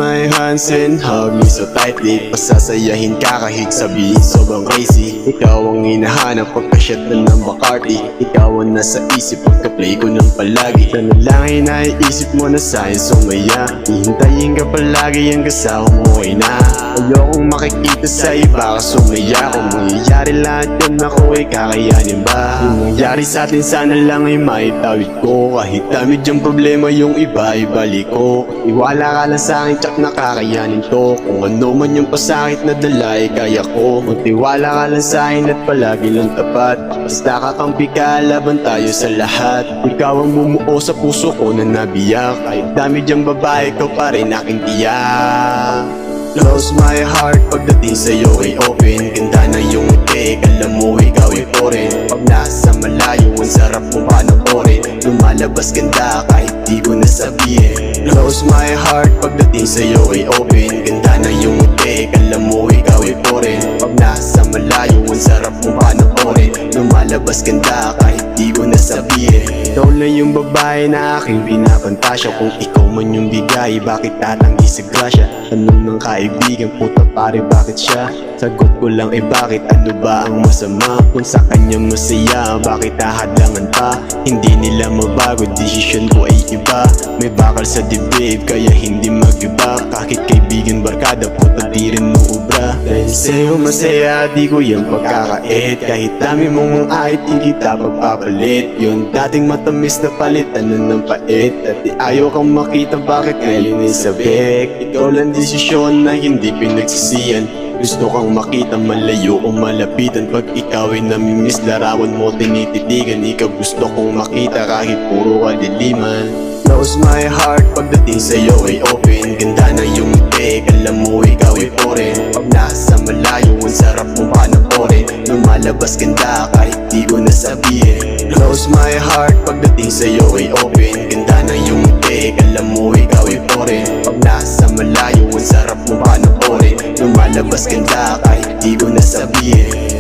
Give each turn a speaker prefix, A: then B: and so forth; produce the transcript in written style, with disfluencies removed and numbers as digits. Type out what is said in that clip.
A: my hands and hug me so tightly. Pasasayahin ka kahit sabihin sobrang crazy. Ikaw ang hinahanap pagka-shot na ng Bacardi. Ikaw ang nasa isip pagka-play ko ng palagi. Sana lang ay naiisip mo na sa'yo sumaya. Hihintayin ka palagi hanggang sa umuwi na. Ayokong makikita sa iba ka sumaya. Kung mangyayari lahat yun ako ay kakayanin ba? Yung nangyari sa atin sana lang ay maitawid ko. Kahit dami dyang problema yung iba ay balik ko. Iwala ka lang sa'kin tsak na kakayanin to. Kung ano man yung pasakit na dala ay kaya ko. Magtiwala ka lang sa'kin at palagi lang tapat. Basta kakampi ka, laban tayo sa lahat. Ikaw ang bumuo sa puso ko na nabiyak. Kahit dami dyang babae ko pa rin aking tiyak. Close my heart pagdating sa'yo ay open. Ganda na yung ngiti, alam mo ikaw ay foreign. Pag nasa malayo, ang sarap mo panoorin. Lumalabas ganda kahit di ko nasabihin. Close my heart pagdating sa'yo ay open. Ganda na yung ngiti, alam mo ikaw ay foreign. Pag nasa malayo, ang sarap mo panoorin. Lumalabas ganda kahit di ko nasabihin. Ikaw lang yung babae na aking pinapantasya. Kung ikaw man yung bigay, bakit tatanggi sa grasya? Tanong ng kaibigan, puta pare bakit siya? Sagot ko lang bakit, ano ba ang masama? Kung sa kanya masaya, bakit hahadlangan pa? Hindi nila mabago, desisyon ko ay iba. May bakal sa dibdib, kaya hindi mag-iba. Kahit kaibigan barkada, puta di rin uubra. Dahil sa'yo masaya, di ko yung pagkakait. Kahit dami mong ait, di kita pagpapalit. Yung dating matamis na palitan na ng pait. At di ayaw kang makita, bakit ngayon ay sabik? Ikaw lang desisyon na hindi pinagsisiyan. Gusto kang makita malayo o malapitan. Pag ikaw ay namimiss, larawan mo tinititigan. Ikaw gusto kong makita kahit puro kadiliman. Close my heart pagdating sa'yo ay open. Ganda na yung ngiti, alam mo ikaw ay foreign. Pag nasa malayo, ang sarap mo panoorin. Lumalabas ganda kahit di ko nasabihin. Close my heart pagdating sa'yo ay open. Ganda na yung ngiti, alam mo ikaw ay foreign. Pag nasa malayo, ang sarap mo panoorin. Lumalabas ganda kahit di ko nasabihin.